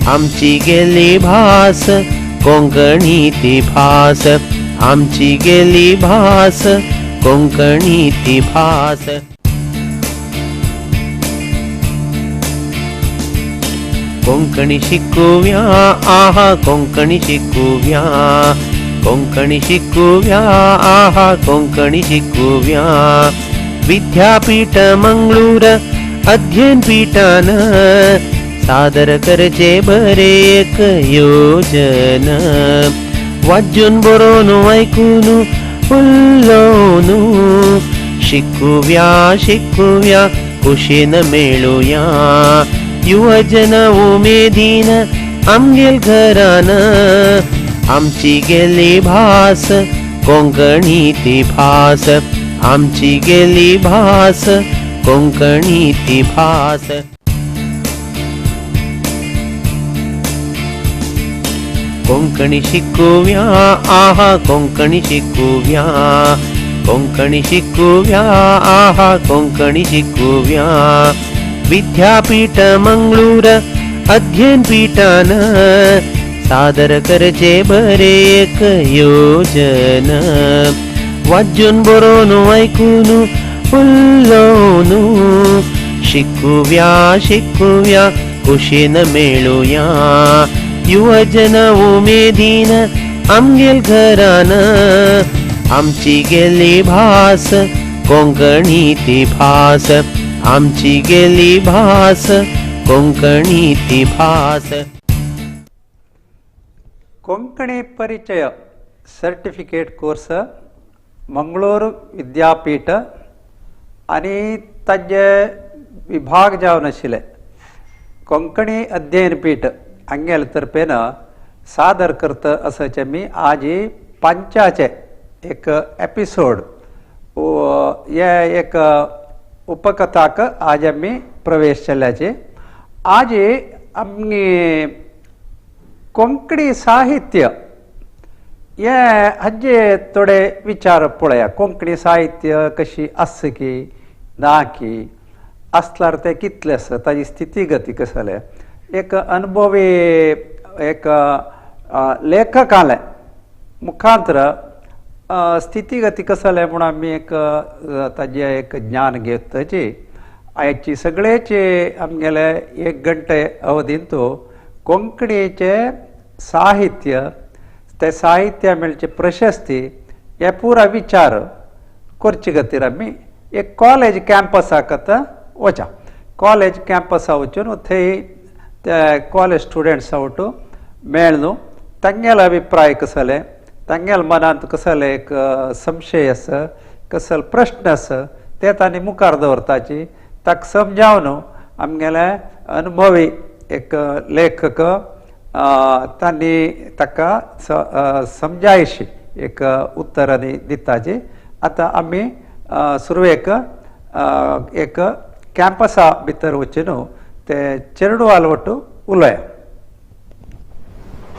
आमची गेली भास कोंकणी ती भास, आमची गेली भास कोंकणी ती भास. कोंकणी शिकूया आहा कोंकणी शिकूया, कोंकणी शिकूया आहा कोंकणी शिकूया. विद्यापीठ मंगळूर अध्ययन पीठान सादर करचे बरे एक योजन. वाजून बरोवन ऐकून उल्लोन शिकूया शिकूया कुशीन मेळुया. युवजन उमेदीन आमगेल घरान, आमची गेली भास कोंकणी ती भास, आमची गेली भास कोंकणी ती भास. कोंकणी शिकूया आहा कोंकणी शिकूया, कोंकणी शिकूया आहा कोंकणी शिकूया. विद्यापीठ मंगळूर अध्ययन पीठान सादर करचे बरे एक योजन. वाजून बरोवन ऐकून उल्लोन शिकूया शिकूया कुशीन मेळुया. युवजन उमेदीन आमगेल घरान, आमची गेली भास कोंकणी ती भास, आमची गेली भास कोंकणी ती भास. ಕೊಂಕಣಿ ಪರಿಚಯ ಸರ್ಟಿಫಿಕೇಟ್ ಕೋರ್स मंगळूर विद्यापीठ आणि ताजे विभाग जावन आशिल्ले कोंकणी अध्ययन पीठ हांगेल तर्फेन सादर करता असचे मी आज ही पंचाचे एक एपिसोड ये एक उपकथाक आज आमी प्रवेश केल्याचे. आज आमगे कोंकणी साहित्य ये हाजे थोडे विचार पळया. कोंकणी साहित्य कशी आसा की ना की असल्यार ते कितले आसा, ताजी स्थितीगती कशी जाल्या. एक अनुभवी एक लेखकाले मुखांतर स्थितीगती कशी जाल्या म्हणून आमी एक ताजे एक ज्ञान घेवपाची. आयची सगळेचे आमगेले 1 घंटे अवधींत कोंकणीचे साहित्य, ते साहित्या मेळचे प्रशस्ती हे पुरा विचार करचे खातीर आमी एक कॉलेज कॅम्पसाक आतां वचा. कॉलेज कॅम्पसा वचून थंय ते कॉलेज स्टुडंट्स आवटू मेळून तांगेले अभिप्राय कशे जाले, तांगेले मनांत कशे जाले एक संशय आसा, कसले प्रश्न आसा ते तांणी मुखार दवरताची. ताका समजावन आमगेले अनुभवी एक लेखक तांणी ताका समजायशी एक उत्तरांनी दिताची. आतां आमी सुरवेक एक कॅम्पसा भितर वचून ते चेडू आलवटू उलया.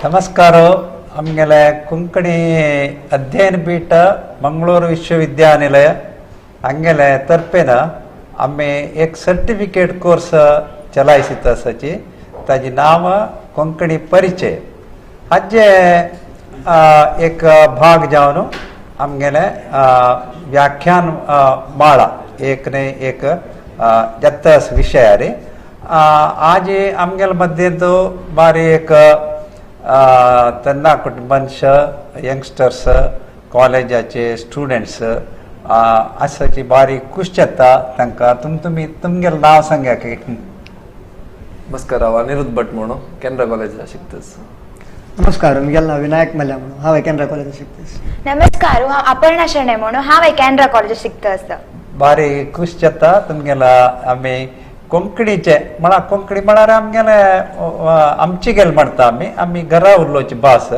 नमस्कार. आमगेले कोंकणी अध्ययन पीठ मंगळूर विश्वविद्यानिलय हांगेले तर्फेन आमी एक सर्टिफिकेट कोर्स चलायसीत आसाची. ताजे नांव कोंकणी परिचय. हाजे एक भाग जावन आमगेले व्याख्यान माळा एक ने एक जत्तस विषय रे. आज आमगेले मध्य तो बारी एक तरणाकुट मनश यंगस्टर्स कॉलेजाचे स्टुडंट्स आसाची बारी खुश जाता. तांकां तुमगेलें नांव सांगा की. नमस्कार. हांव अनिरुद्ध भट म्हणून केनरा कॉलेजात शिकतास. नमस्कार. मुगेलें नांव विनायक मल्ल्या म्हणून हांव केनरा कॉलेजात शिकतास. नमस्कार. हांव अपर्णा शेणे म्हणून हांव केनरा कॉलेजात शिकतास. बारी खुश जाता. तुमगेला आमी कोंकणीचे म्हणा कोंकणी म्हळ्यार आमगेले आमची गेल म्हणटा आमी घरा उलोवची भास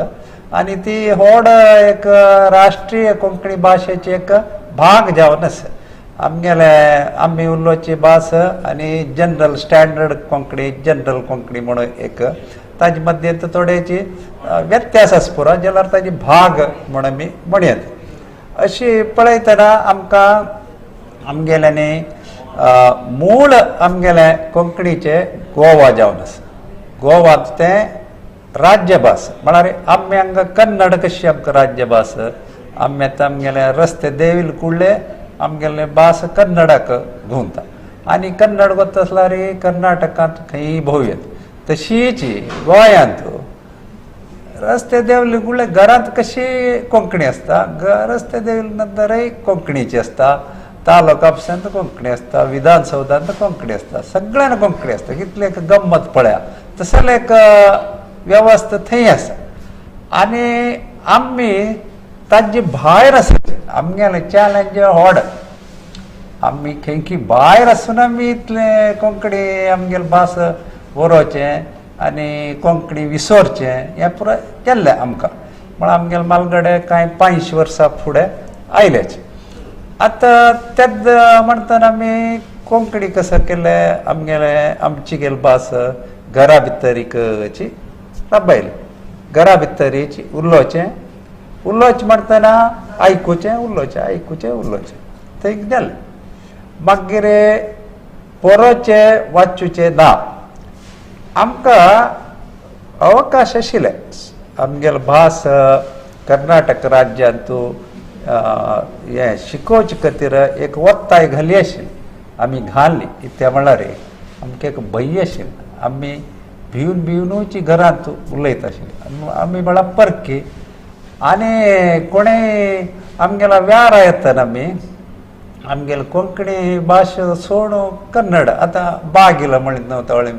आनी ती व्हड एक राष्ट्रीय कोंकणी भाशेची एक भाग जावन आसा. आमगेले आमी उलोवची भास आनी general standard Konkani general Konkani म्हणून एक ताजे मध्य थोडेची व्यत्यास आसा पुरो जाल्यार ताजी भाग म्हणून आमी म्हणयात. अशी पळयतना आमकां आमगेल्यांनी मूळ आमगेले कोंकणीचे गोवा जावन आसा. गोवात ते राज्यभास म्हळ्यार आमी हांगा कन्नड कशी आमकां राज्यभास आमी आतां आमगेले रस्ते देंविल्ले कुडले आमगेले भास कन्नडाक घुंवता आनी कन्नड वता आसल्यार कर्नाटकांत खंयी भोंवयत तशीच गोंयांत रस्ते देंवले कुडले घरांत कशी कोंकणी आसता रस्ते देंवले नंतरय कोंकणीची आसता तालुका ऑफिसांत कोंकणी आसता विधानसौधांत कोंकणी आसता सगळ्यांक कोंकणी आसता कितले एक गंमत पळया तसले एक वेवस्था थंय आसा आनी आमी ताजे भायर आसा आमगेले चॅलेंज व्हड आमी खंयची भायर आसून आमी इतले कोंकणी आमगेले भास बरोवचें आनी कोंकणी विसरचें हें पुराय केल्लें आमकां म्हळ्यार आमगेले म्हालगडे कांय 500 वर्सां फुडें आयलेच आतां तेच म्हणटना आमी कोंकणी कसो केले आमची गेल भास घरा भितरीची राबयली घरा भितरीची उलोवचें म्हणटना आयकुचें थंय गेलें मागीर बरोवचें वाचूचें ना आमकां अवकाश आशिल्ले आमगेले भास कर्नाटक राज्यांत हें शिकोवचे खातीर एक वत्ताय घाली आशिल्ली आमी घाली कित्याक म्हळ्यार आमकां एक भंय आशिल्ली आमी भिवूनूच घरांत उलयता आशिल्ली आमी म्हळ्यार परकी आनी कोणेय आमगेला व्यारा येतना आमी आमगेले कोंकणी भाशा सोडून कन्नड आतां बागिला म्हणीत नव्हता वळी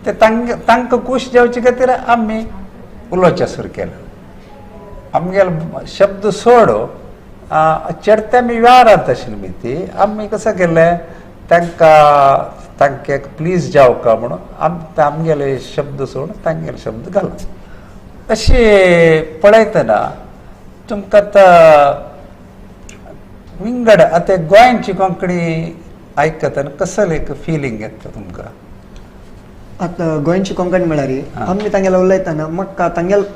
ते तांकां खूश जावचे खातीर आमी उलोवचें सुरू केलें आमगेले शब्द सोडून चेडते आमी व्यारांत आशिल्ली ती आमी कसो केलें तांकां एक प्लीज जावका म्हणून आमगेले शब्द सोडून तांगेले शब्द घालप अशें पळयतना तुमकां आतां विंगड आतां गोंयची कोंकणी आयकतना कसले एक फिलींग येता तुमकां आतां गोंयची कोंकणी म्हळ्यार आमी तांगेला उलयतना म्हाका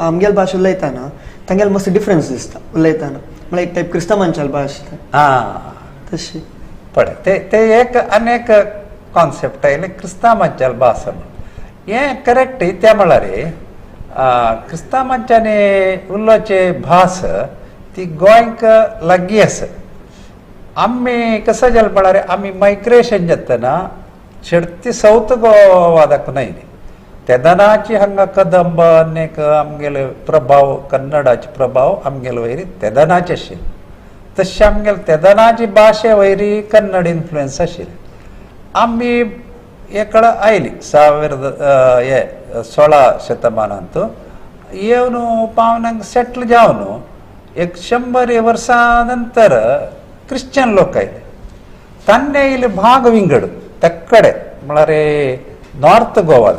आमगेल भाशा उलयतना तांगेल मातसो डिफरन्स दिसता उलयतना म्हळ्यार एक टायप क्रिस्तांवांच्या भाशा तशी पळय ते एक अनेक कॉन्सेप्ट आयले क्रिस्तांवांच्या भाशा हें करेक्ट त्या म्हळ्यार क्रिस्तांवांच्यानी उलोवचे भास ती गोंयक लागीं आसा आमी कसो जालें म्हळ्यार आमी मायग्रेशन जातना शेडती सावथ गोवा दाखोवन तेदनाची हांगा कदंब अनेक आमगेले प्रभाव कन्नडाचे प्रभाव आमगेले वयरी तेदनाचे आशिल्ले तशें आमगेले तेदनाची भाशे वयरी कन्नड इन्फ्लुएन्स आशिल्ले आमी हे कडेन आयली 16 शतमानांत येवन पावनांक सेटल जावन एक 100 वर्सां नंतर क्रिश्चन लोक आयले तान्ने इल्ले भाग विंगड तेक्कडे म्हळ्यार नॉर्थ गोवा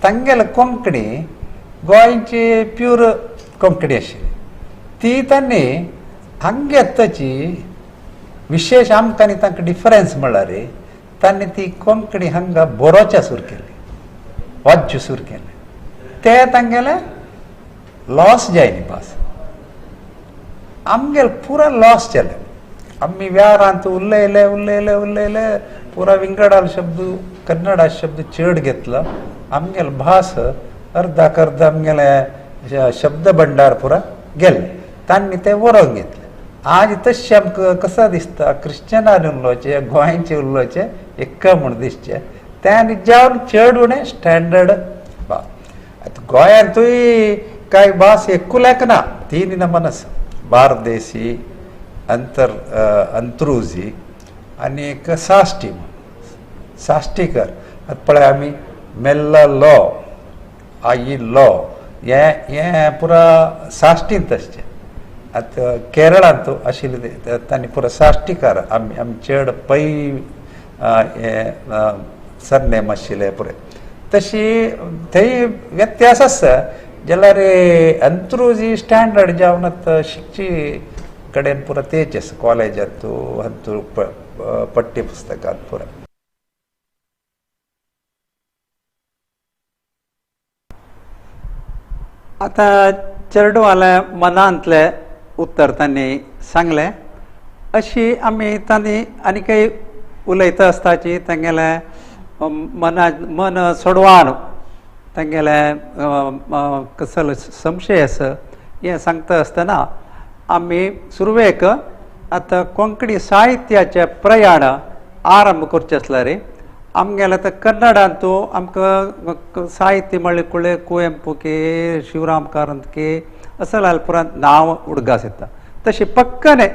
तांगेले कोंकणी गोंयची प्यूर कोंकणी आशिल्ली ती तांणी हांगा येताची विशेष आमकां आनी तांकां डिफरन्स म्हळ्यार तांणी ती कोंकणी हांगा बरोवचें सुरू केली वाचचें सुरू केलें ते तांगेले लॉस जायनी भास आमगेले पुरो लॉस जालें आमी व्यारांत उलयले पुरा विंगडाल शब्द कन्नडा शब्द चड घेतलो आमगेले भास अर्दाक अर्द आमगेले शब्द भंडार पुरा गेले तांणी ते बरोवन घेतले आज तशें आमकां कसो दिसता क्रिश्चनांनी उलोवचें गोंयचें उलोवचें एक म्हूण दिसचें तें आनी जावन चड उणें स्टँडर्ड भास आतां गोंयांतूय कांय भास एकूलेक ना तीन नमन आसा बार्देसी अंत्रुजी आनी एक साश्टी साश्टीकर आतां पळय आमी मेल्ला लॉ आई लॉ हें पुरा साश्टींत आसचें आतां केरळांत आशिल्ले तांणी पुरो साश्टीकार आमी चड पै सरनेम आशिल्ले पुरे तशी थंय व्यत्यास आसा जाल्यार अंत्रुजी स्टँडर्ड जावन आतां शिकची कडेन पुरो तेच आसा कॉलेजांत अंतू पठ्य पुस्तकांत पुरो आतां चेडवाल्या मनांतले उत्तर तांणी सांगलें अशी आमी तांणी आनी काही उलयता आसताची तांगेले मन सोडवान तांगेले कसलो संशय आसा हें सांगता आसतना आमी सुरवेक आतां कोंकणी साहित्याचें प्रयाण आरंभ करचें आसलें रे आमगेलें आतां कन्नडांतू आमकां साहित्य म्हणलें कुळें कुवेंपू के शिवराम कारंत के असं लालपुरांत नांव उडगास येता तशी पक्कने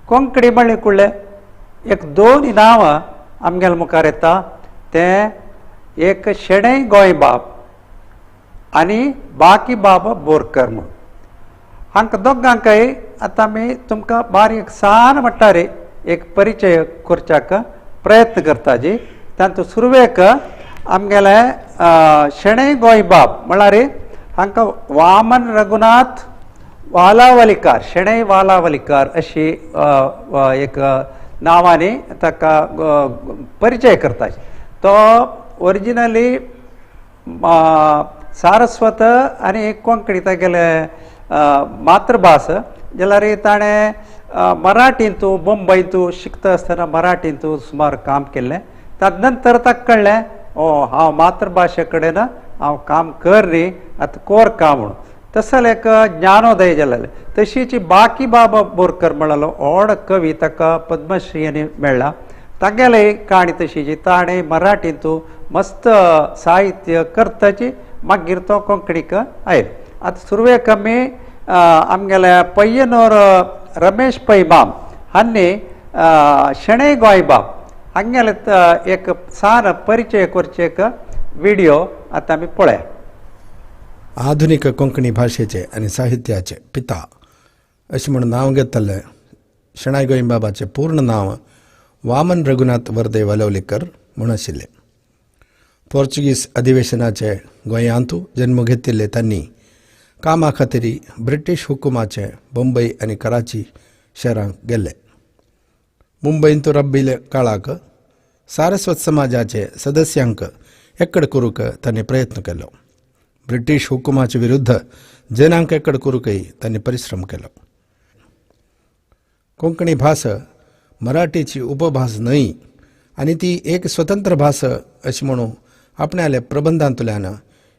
कोंकणी म्हणलें कुळें एक दोन नांवां आमगेल्या मुखार येता तें एक शेणै गोंयबाब आनी बाकी बाबा बोरकर म्हणून हांकां दोगांकय आतां आमी तुमकां बारीक सान म्हणटा रे एक परिचय करच्याक प्रयत्न करता जी तातूंत सुरवेक आमगेले शेणै गोंयबाब म्हळ्यार हांकां वामन रघुनाथ वालावलीकार शेणै वालावलीकार अशी एक नांवांनी ताका परिचय करता तो ओरिजिनली सारस्वत आनी कोंकणी तागेले मातृभास जाल्यार ताणें मराठींतू मुंबयतू शिकता आसतना मराठींतू सुमार काम केल्लें ताजे नंतर ताका कळ्ळें हांव मातृभाशे कडेन हांव काम कर न्ही आतां कोर काम म्हणून तसो एक ज्ञानोदय जालेले तशीच बाकी बाबा बोरकर म्हणलो व्हड कवी ताका पद्मश्री मेळ्ळा तागेले काणी तशी जी ताणें मराठींतू मस्त साहित्य करताची मागीर तो कोंकणीक आयलो आतां सुरवेक आमी आमगेले पय्यनूर रमेश पै माम हांणी शेणै गोंयबाब हांगेले एक सान परिचय करचे एक व्हिडिओ आतां आमी पळया. आधुनिक कोंकणी भाशेचे आनी साहित्याचे पिता अशें म्हूण नांव घेतले शेणै गोंयबाबाचें पूर्ण नांव वामन रघुनाथ वर्दे वालवलीकर म्हूण आशिल्लें. पोर्चुगीज अधिवेशनाचे गोंयांतू जल्म घेतिल्ले तांणी कामा खातीर ब्रिटीश हुकुमाचे मुंबय आनी कराची शारांक गेले. मुंबयंत राबिल्ल्या काळाक सारस्वत समाजाचे सदस्यांक एकड करूंक तांणी प्रयत्न केलो. ब्रिटीश हुकुमाचे विरुद्ध जनांक एकड करूंकय तांणी परिश्रम केलो. कोंकणी भास मराठीची उपभास न्हय आनी ती एक स्वतंत्र भास अशें म्हणून आपणाल्या प्रबंधांतल्यान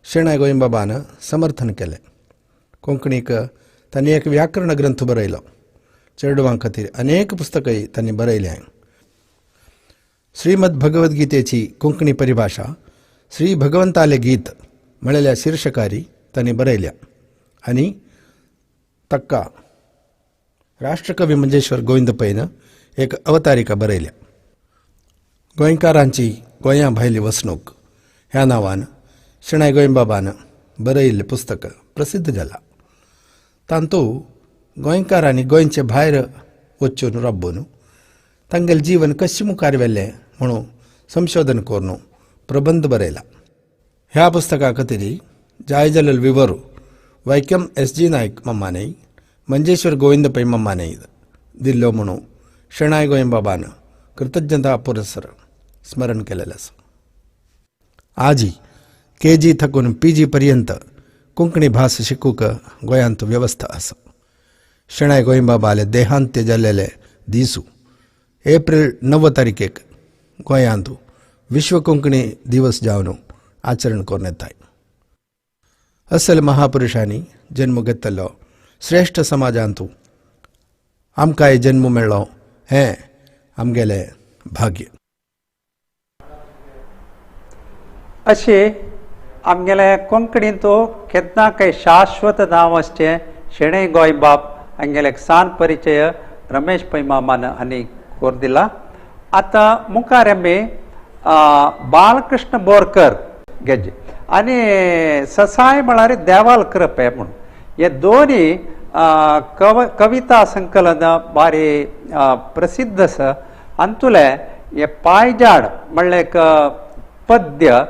शेणै गोंयबाबान समर्थन केलें. कोंकणीक तांणी एक व्याकरण ग्रंथ बरयलो. चेडवां खातीर अनेक पुस्तकय तांणी बरयल्यां. श्रीमद भगवद्गीतेची कोंकणी परिभाषा श्री भगवंताले गीत म्हणलेल्या शीर्षकारी तांणी बरयल्या आनी ताका राष्ट्रकवी मंजेश्वर गोविंद पैन एक अवतारिका बरयल्या. गोंयकारांची गोंया भायली वसणूक ह्या नांवान शेणै गोंयबाबान बरयिल्लें पुस्तक प्रसिद्ध जालां. तातूंत गोंयकारांनी गोंयचे भायर वचून राबून तांगेलें जीवन कशें मुखार व्हेल्लें म्हणून संशोधन करून प्रबंध बरयला. ह्या पुस्तका खातीर जायजलल विवर वैकम S.G. नायक मम्मानय मंजेश्वर गोविंद पै मम्मानय दिल्लो म्हणून शेणै गोंयबाबान कृतज्ञता पुरस्सर स्मरण केलेलें आसा. आजी KG थकून PG पर्यंत कोंकणी भास शिकूंक गोंयांत वेवस्था आसा. शेणै गोंयबाबाले देहांत्य जाल्लेले दिसू एप्रिल 9 तारखेक गोंयांत विश्व कोंकणी दिवस जावन आचरण करून येताय. असल महापुरुषांनी जन्म घेतलो श्रेष्ठ समाजांतू आमकांय जन्म मेळ्ळो हें आमगेलें भाग्य. अशें आमगेले कोंकणींतू केन्नाकय शाश्वत नांव आसचें शेणै गोंयबाब हांगेले एक सान परिचय रमेश पै मामान हांणी कोरून दिला. आतां मुखार आमी बालकृष्ण बोरकर घेजे आनी ससाय म्हळ्यार देवाल कृपे म्हणून हे दोनी कविता संकलन बारी प्रसिद्ध आसा. हातूंतले हे पायजाड म्हणलें एक पद्य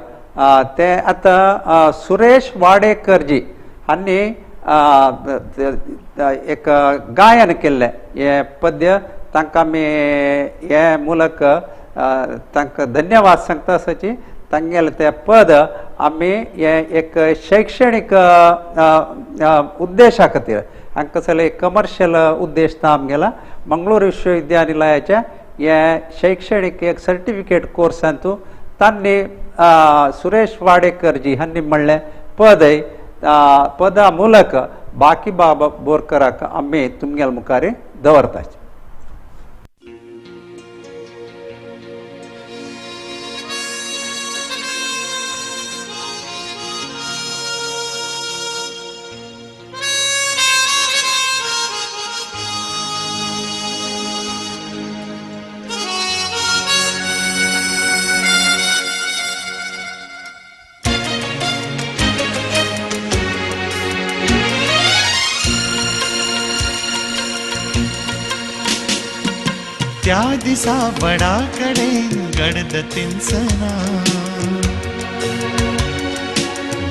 ते आतां सुरेश वाडेकरजी हांणी एक गायन केल्लें. हे पद्य तांकां आमी हे मूलक तांकां धन्यवाद सांगता आसाची तांगेलें तें पद आमी हे एक शैक्षणीक उद्देशा खातीर हांकां कसले कमर्शियल उद्देश ना आमगेला मंगळूर विश्वविद्यानिलयाच्या हे शैक्षणीक एक सर्टिफिकेट कोर्सांतू तांणी सुरेश वाडेकरजी हांणी म्हणलें पदा मूलक बाकी बाबा बोरकराक आमी तुमगेल मुखारी दवरताचे. त्या दिसा बडा कडेन गडद तिनसना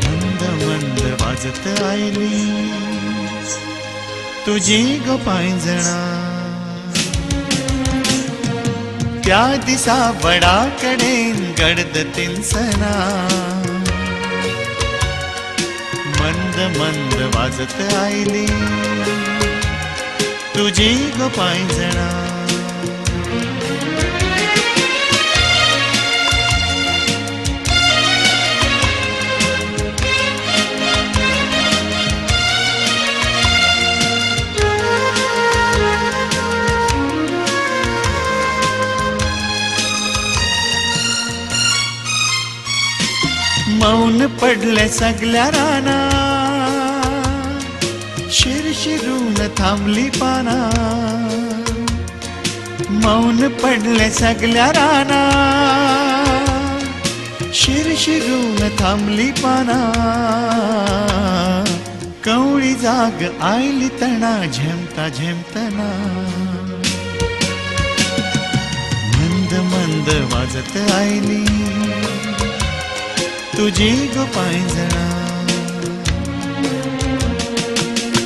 मंद मंद वाजत आयली तुझी गो पांयजणा. त्या दिसा बडा कडेन गडद तिनसना मंद मंद वाजत आयली तुझी गो पांयजणा. मौन पडले सगळ्या राना शिरशिरून थांबली पाना. मौन पडले सगळ्या राना शिरशिरून थांबली पाना. कवळी जाग आयली तना झेमता झेमतना मंद मंद वाजत आयली तुझी गो पांयजणा.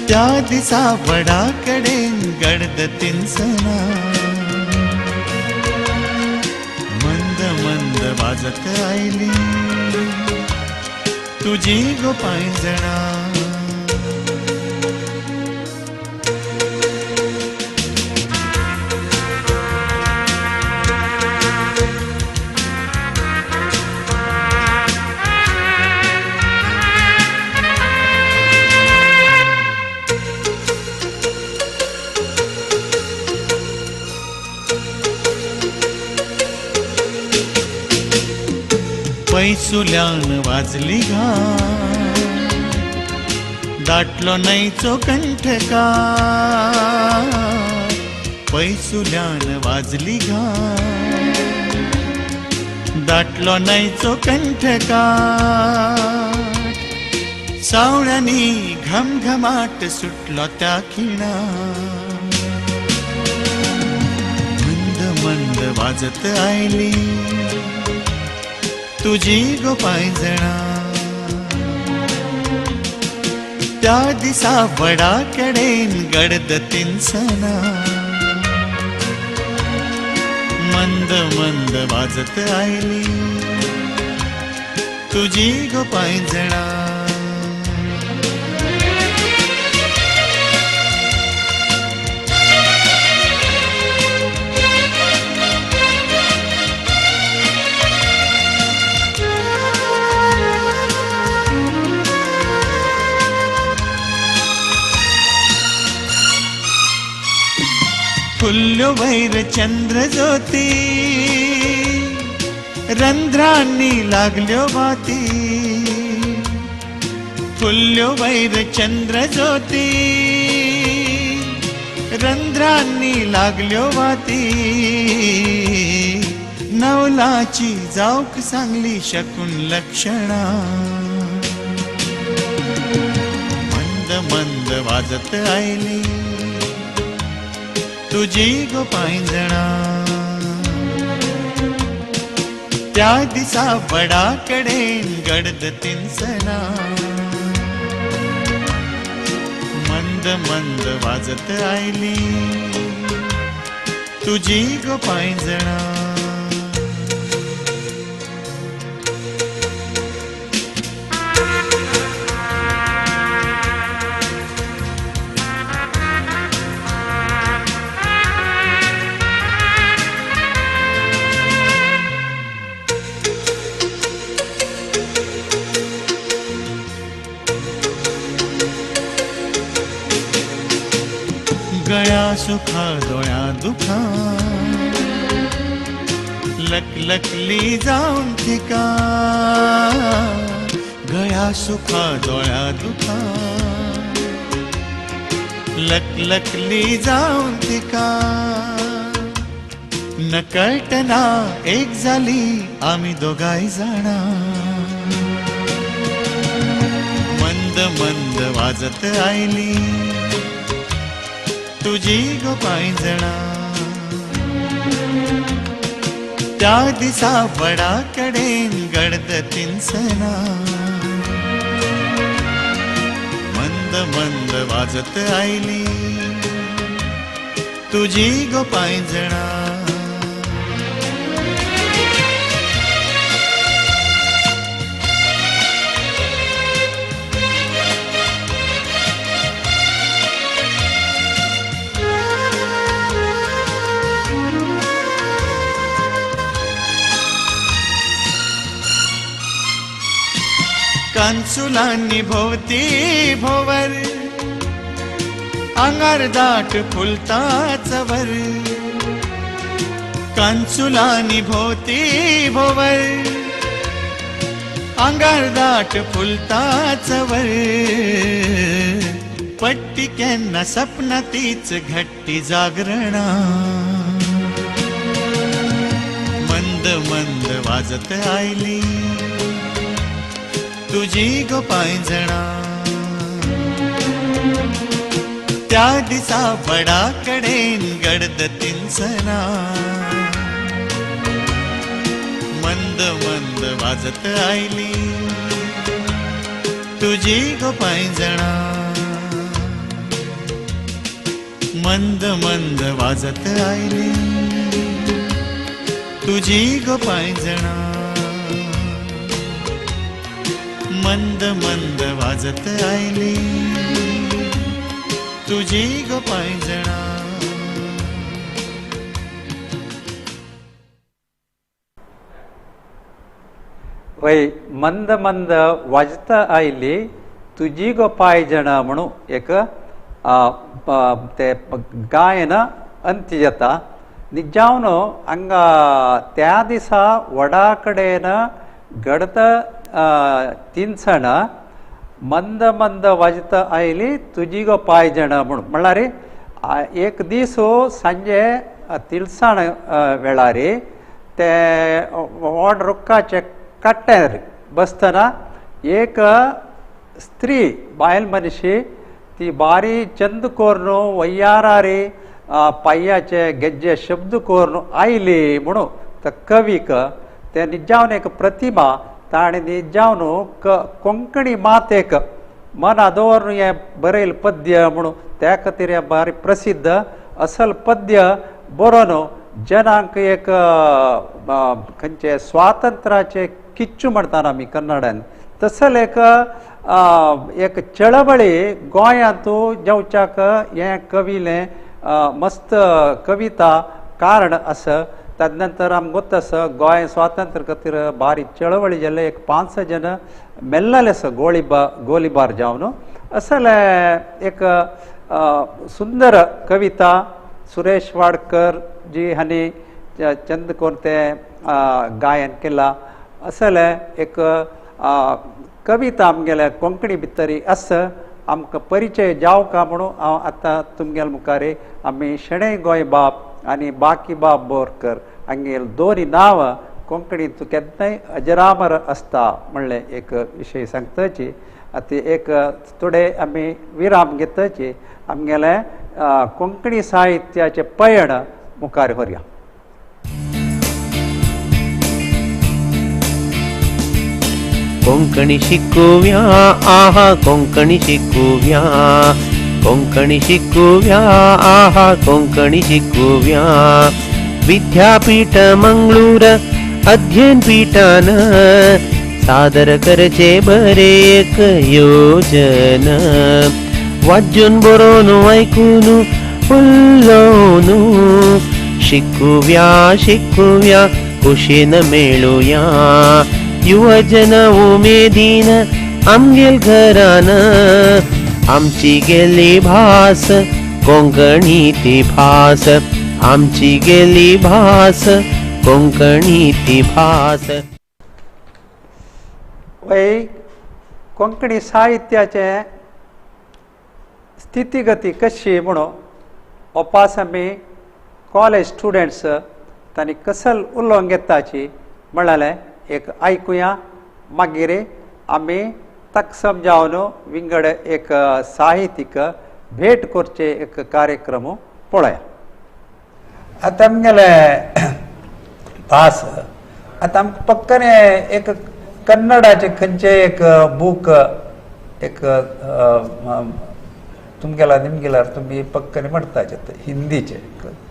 त्या दिसा बडा कडेन गडद तिनसना मंद मंद वाजत आयली तुझी गो पांयजणा. पैसुल्यान वाजली घाट दाटलो न्हंयचो कंठकार. पैसुल्यान वाजली घाट दाटलो न्हंयचो कंठकार. सावळ्यांनी घमघमाट सुटलो त्या खिणा मंद मंद वाजत आयली तुझी गो पांयजणा. त्या दिसा बडा कडेन गडद तिनसना मंद मंद वाजत आयली तुझी गो पांयजणा. फुल्ल्यो वैर चंद्र ज्योती रंध्रांनी लागल्यो वाती. फुल्ल्यो वैर चंद्र ज्योती रंध्रांनी लागल्यो वाती. नवलाची जावक सांगली शकून लक्षणा मंद मंद वाजत आयली तुझी गो पांयजणा. त्या दिसा बडा कडेन गडद तिनसना मंद मंद वाजत आयली तुझी गो पांयजणा. गळ्या सुखा दोळ्या दुखा लकलकली जाऊन थिका गळ्या सुखा दोळ्या दुखा लकलकली जाऊन थिका नकळतना एक झाली आम्ही दोघाही जाणा मंद मंद वाजत आयली तुझी गो पायंजणा त्या दिसा वडाकडेन गडद तिनसना मंद मंद वाजत आयली तुझी गो पायंजणा कांसुलांनी भोवती भोवर अंगार दाट फुलताच वर कांसुलांनी भोवती भोवर अंगार दाट फुलताच वर पट्टी केन्ना सपनातीच घट्टी जागरणा मंद मंद वाजत आयली तुझी गो पायंजणा त्या दिसा वडाकडेन गडद तिनसना मंद मंद वाजत आयली तुझी गो पायंजणा मंद मंद वाजत आयली तुझी गो पायंजणा मंद मंद वाजत आयली तुझी गो पायंजणा वय मंद मंद वाजत आयली तुझी गो पायंजणा म्हणून एक ते गायन अंत येता निजावन हंग त्या दिसा वडा कडेन गडद तिनसण मंद मंद वाजत आयली तुझी गो पायंजण म्हणून म्हणल्यार एक दीस सांजे तिळसाण वेळार ते व्हड रुखाचे कट्ट्यार बसतना एक स्त्री बायल मनशी ती बारी चंद कोरून वय्यारारी पाय्याचे गेज्जे शब्द कोरून आयली म्हणून त्या कवीक ते निजावन एक प्रतिमा ताणे निजावन कोंकणी मातेक मना दवरून हें बरयलें पद्य म्हणून त्या खातीर हें बारी प्रसिद्ध असल पद्य बरोवन जनांक एक खंयचे स्वातंत्र्याचे किच्चू म्हणटात आमी कन्नडान तसल एक चळवळी गोंयांत जेवच्याक हें कविलें मस्त कविता कारण आसा तदनंतर आमकां गोत आसा गोंय स्वातंत्र्य खातीर बारी चळवळी जाल्ले एक 5 जन मेल्लेले आसा गोळीबार जावन असल एक सुंदर कविता सुरेश वाडकर जी हांणी चंद कोरून तें गायन केलां असल एक कविता आमगेल्या कोंकणी भितर आसा आमकां परिचय जावका म्हणून हांव आतां तुमगेल्या मुखार आमी शेणै गोंयबाब आनी बाकीबाब बोरकर हांगेल दोनी नांवां कोंकणींत केन्नाय अजरामर आसता म्हणलें एक विशय सांगताची आतां एक थोडे आमी विराम घेताची आमगेले कोंकणी साहित्याचे पयण मुखार व्हरया. कोंकणी शिकोव्या आहा कोंकणी शिकोव्या कोंकणी शिकोव्या आहा कोंकणी शिकोव्या विद्यापीठ मंगळूर अध्ययन पीठान सादर करचे बरे एक योजन वाजून बरोवन ऐकून उलोवन शिकोव्या शिकोव्या खुशेन मेळुया युवजन उमेदीन आमगेल घरान आमची गेली भास कोंकणी ती भास आमची गेली भास कोंकणी ती भास. वै कोंकणी साहित्याचे स्थितीगती कशी म्हणून ओपास आमी कॉलेज स्टुडंट्स तांणी कसल उलोवंक घेताची म्हणाले एक आयकुया, मागीर आमी ताका समजावन विंगड एक साहित्यीक भेट करचे एक कार्यक्रम पळोवया. आतां आमगेले भास आतां आमकां पक्कन एक कन्नडाचे खंयचे एक बूक एक तुमगेला निमगेल्यार तुमी पक्कन म्हणटाचे हिंदीचे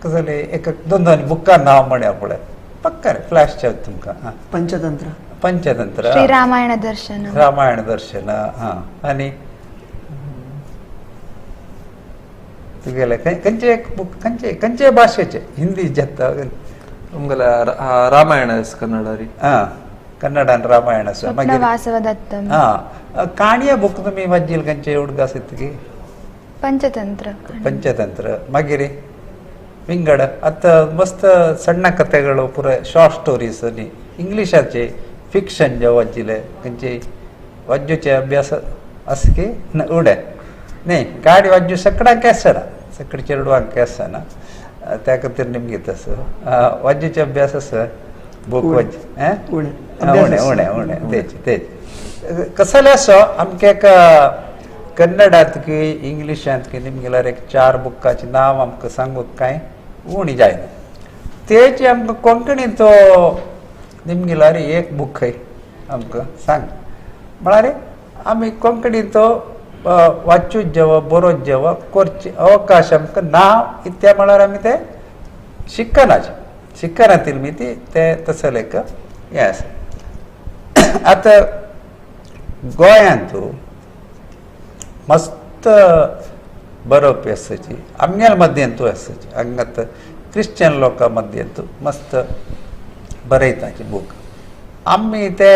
कसले एक दोन बुकां नांव म्हणया पळय पक्कन फ्लॅश तुमकां. पंचतंत्र, पंचतंत्र, श्री रामायण दर्शन, रामायण दर्शन, आनी तुगेले खंयचे एक बूक खंयचे भाशेचे हिंदी जेता तुमगेल्या रामायण कन्नडारी कन्नडान रामायण आसा. स्वप्न वासवदत्तम, काणये बूक तुमी वाचील खंयचे उडगा आसत की पंचतंत्र, पंचतंत्र. मागीर विंगड आतां मस्त सಣ್ಣ कथेಗಳು पुरे शॉर्ट स्टोरीज न्ही इंग्लिशाचे फिक्शन जे वाचिले खंयचे वाजूचे अभ्यास आस की उडे न्ही गाडी वाजू सकडा केसना सकडी चेडवांक केसना त्या खातीर निमगे तसो वाजूचे अभ्यास आसा बूक वाज उणे उणे उणे तेच कसले असो आमकां एक कन्नडांत की इंग्लिशांत की निमगेल्यार एक 4 बुकांची नांव आमकां सांगूंक कांय उणी जायना. तेची आमकां कोंकणीन तो निमगेल्यार एक बूक खंय आमकां सांग म्हळ्यार आमी कोंकणीन तो वाचूच जेवा बरोवच जेवा करचे अवकाश आमकां ना इत्या म्हळ्यार आमी ते शिकनातील मी ते तसले एक हें आसा. आतां गोंयांत मस्त बरोवपी आसाची आमगेल्या मध्येंतू आसाची हांगात क्रिश्चन लोकां मध्येंतू मस्त बरयताची बूक आमी ते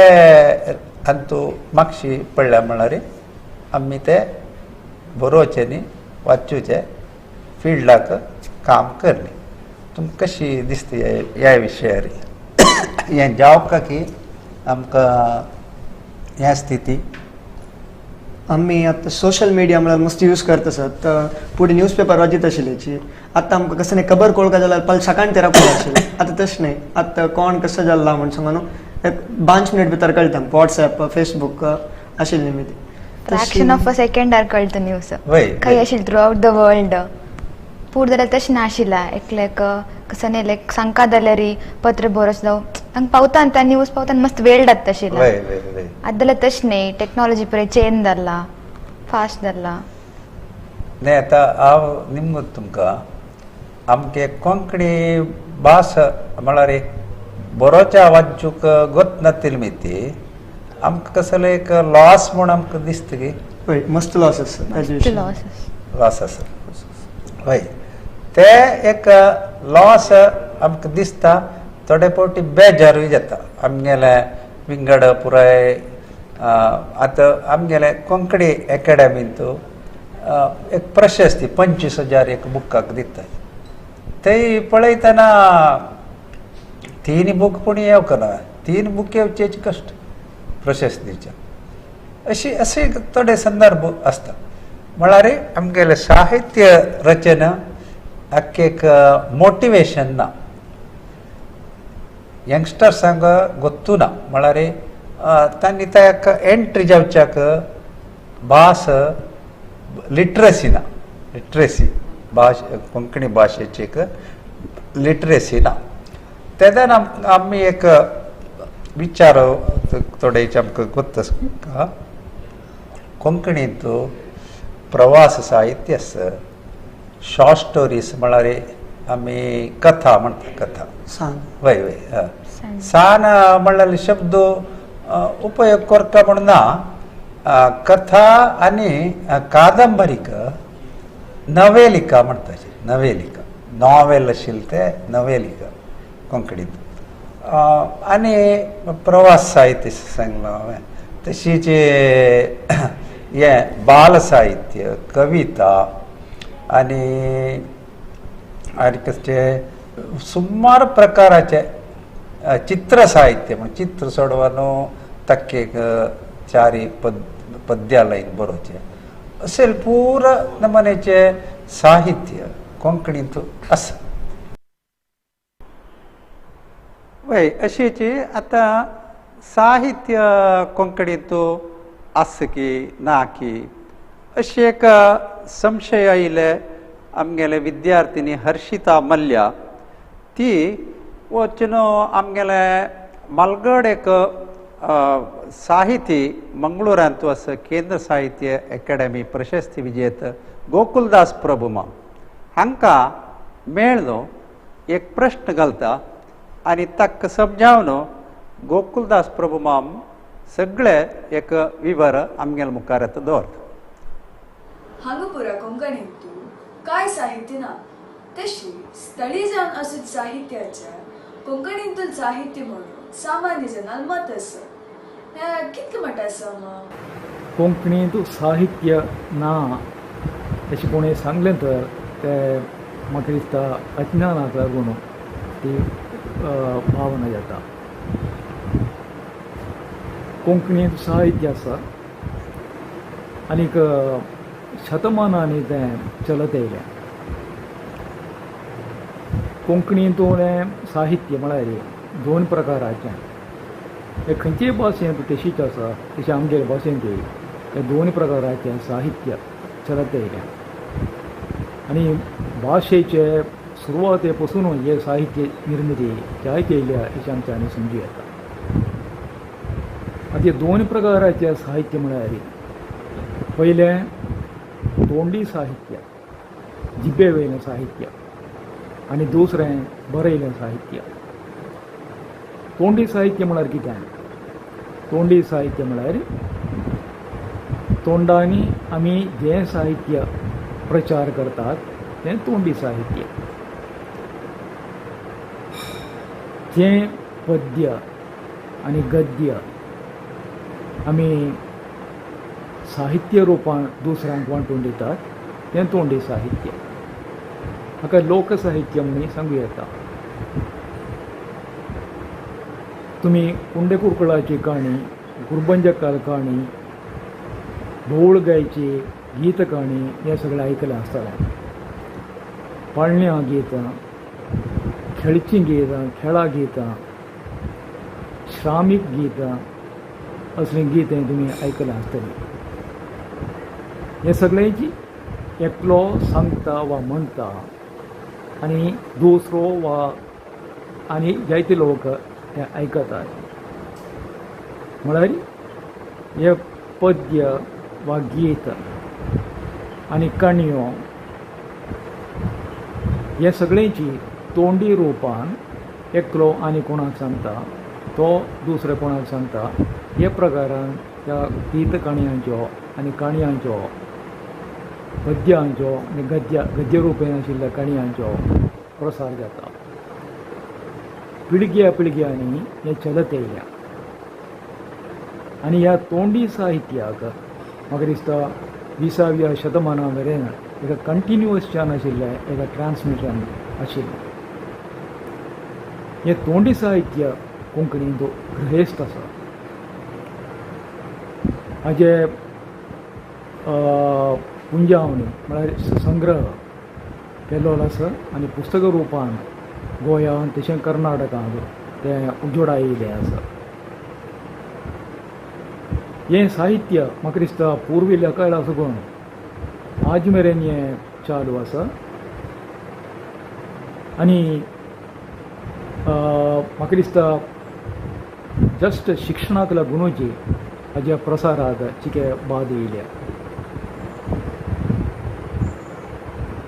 अंतू मागशी पडल्या म्हळ्यार आमी ते बरोवचे न्ही वाचूचे फिल्डाक काम करली. तुमकां कशी दिसता ह्या विशयार हें जावका की आमकां ह्या स्थिती आम्ही आता सोशल मीडिया म्हळ्यार मस्त यूज करता आसात. पुढे न्यूजपेपर वाचीत आशिल्लीची आतां आमकां कसं नाही खबर कळका जाल्यार पल सकाळीं तेरा कळ्ळें आशिल्लें. आतां तशें न्ही आतां कोण कसो जाल्ला म्हण सांगून एक 5 मिनट भितर कळटा. वॉट्सॅप फेसबूक आशिल्ली न्ही ती फ्रॅक्शन ऑफ अ सेकंडार कळटा न्यूज काही आशिल्ली थ्रू आउट द वर्ल्ड. पूण जाल्यार तशें नाशिल्ला एक कसं न्ही लायक सांगता जाल्यार पत्र बरोवच जावं तांकां पावता त्या न्यूज पावता मस्त वेळ जाता आशिल्ला. आतां जाल्यार तशें न्ही टेक्नॉलॉजी पळय चेंज जाला फास्ट जाला. न्ही आतां हांव निमूत तुमकां आमगे कोंकणी भास म्हळ्यार बरोवच्या वाचूक गोत नातिली मी ती आमकां कसलो एक लॉस म्हूण आमकां दिसता की हय मस्त लॉस आसा लॉस आसा हय ते एक लॉस आमकां दिसता. थोडे फावटी बेजारूय जाता आमगेले विंगड पुराय. आतां आमगेले कोंकणी एकेडमींत एक प्रशस्ती 25,000 एक बुकाक दिता. ते पळयतना 3 बूक पूण येवकना 3 बूक येवचेच कश्ट प्रशस्तीच्या असे थोडे संदर्भ आसता. म्हळ्यार आमगेले साहित्य रचना एक मोटिवेशन ना यंगस्टर्सांक गोत्तू ना. म्हळ्यार तांणी ताका एंट्री जावच्याक भास लिटरसी ना लिटरसी कोंकणी भाशेची एक लिटरसी ना. तेदान आमी एक विचार थोडे आमकां गोत्ता कोंकणींत प्रवास साहित्य आसा शॉर्ट स्टोरीज म्हळ्यार आमी कथा म्हणटा कथा वय वय सान म्हणल्यार शब्द उपयोग करता म्हण ना. कथा आनी कादंबरीक नवेलिका म्हणटाची नवेलिका नॉवेल आशिल्ले ते नवेलिका कोंकणींत. आनी प्रवास साहित्य सांगलो हांवें तशीच हे बाल साहित्य कविता आणि कसचे सुमार प्रकाराचे चित्र साहित्य म्हणजे चित्र सोडवानो तक्के चारी पद्या लाईन बरोवचे असेल पूर नमनेचे साहित्य कोंकणींत आसा. वय अशीची आता साहित्य कोंकणींत आस की ना की अशी एक संशय आयिल्ले आमगेले विद्यार्थिनी हर्षिता मल्ल्या ती वचून आमगेले मालगड एक साहिती मंगळूरांत आसा केंद्र साहित्य अकादेमी प्रशस्ती विजेत गोकुलदास प्रभुमा हांकां मेळलो एक प्रश्न घालता आनी ताका समजावन गोकुलदास प्रभुमाम सगळे एक विवर आमगेले मुखार येता दवरता. हांगा पुरा कोंकणींत कांय साहित्य ना तशी स्थळी जावन असत साहित्याचे कोंकणींतून साहित्य म्हणून सामान्य जनाल मत आसा. कितले मत आसा कोंकणींत साहित्य ना अशें कोणें सांगलें तर तें म्हाका दिसता अज्ञानाक लागून ती भावना जाता. कोंकणींत साहित्य आसा आनीक शतमानांनी तें चलत येयलें. कोंकणींतून साहित्य म्हळ्यार दोन प्रकाराचें. हे खंयचेय भाशेंत तशीच आसा तशें आमगे भाशेंतूय हे दोन प्रकाराचें साहित्य चलत येयलें आनी भाशेचे सुरवाते पासून हे साहित्य निर्मिती जायत येयल्या अशें आमच्यांनी समजूं येता. आतां हे दोन प्रकाराचें साहित्य म्हळ्यार पयलें तोंडी साहित्य जिबे वयलें साहित्य आनी दुसरें बरयलें साहित्य. तोंडी साहित्य म्हळ्यार कितें? तोंडी साहित्य म्हळ्यार तोंडांनी आमी जें साहित्य प्रचार करतात तें तोंडी साहित्य. जें पद्य आनी गद्य आमी साहित्य रुपान दुसऱ्यांक वांटून दितात तें तोंडी साहित्य. हाका लोकसाहित्य म्हणून सांगूं येता. तुमी कुंडे कुरकुळाची काणी, गुरबंजकाल काणी, भोवळ गायची गीत काणी हें सगळें आयकलें आसतलें. पाळण्यां गितां, खेळचीं गितां, खेळा गितां, श्रामीक गितां असलीं गितां तुमी आयकलें आसतलीं. हे सगळ्यांची एकलो सांगता वा म्हणटा आनी दुसरो वा आनी जायते लोक हे आयकतात. म्हळ्यार हे पद्य वा गीत आनी काणयो हे सगळ्यांची तोंडी रुपान एकलो आनी कोणाक सांगता तो दुसरे कोणाक सांगता. हे प्रकारान त्या गीत काणयांचो आनी काणयांचो पद्यांचो आनी गद्य रुपेन आशिल्ल्या काणयांचो प्रसार जाता. पिळग्या पिळग्यांनी हें चलत येयल्या आनी ह्या तोंडी साहित्याक म्हाका दिसता 20व्या शतमाना मेरेन एका कंटिन्युअसच्यान आशिल्लें एका ट्रान्समिशन आशिल्लें. हें तोंडी साहित्य कोंकणींत ग्रहेस्त आसा. हाजे पुंजावणी म्हळ्यार संग्रह केल्लो आसा आनी पुस्तक रुपान गोंयांत तशें कर्नाटकांत तें उजवाडा येयलें आसा. हें साहित्य म्हाका दिसता पुर्विल्ल्या काळा साकून आज मेरेन हें चालू आसा आनी म्हाका दिसता जस्ट शिक्षणाक लागूनच हाज्या प्रसाराक चिके बाद येयल्या.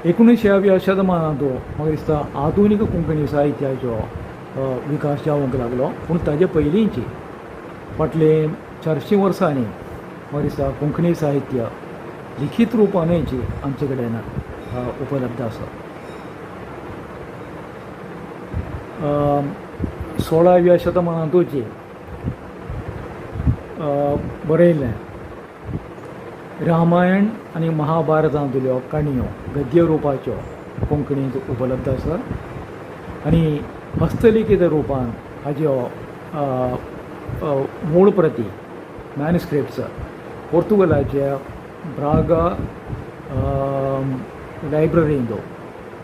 19व्या शतमानांत म्हाका दिसता आधुनीक कोंकणी साहित्याचो विकास जावंक लागलो. पूण ताजे पयलींची फाटले 400 वर्सांनी म्हाका दिसता कोंकणी साहित्य लिखीत रुपानूच आमचे कडेन उपलब्ध आसा. 16व्या शतमानांतूच बरयल्लें रामायण आनी महाभारतांतल्यो काणयो गद्य रुपाच्यो कोंकणींत उपलब्ध आसा आनी हस्तलिखीत रुपान हाज्यो मूळ प्रती मॅन्युस्क्रिप्ट्स पोर्तुगलाच्या ब्रागा लायब्ररींत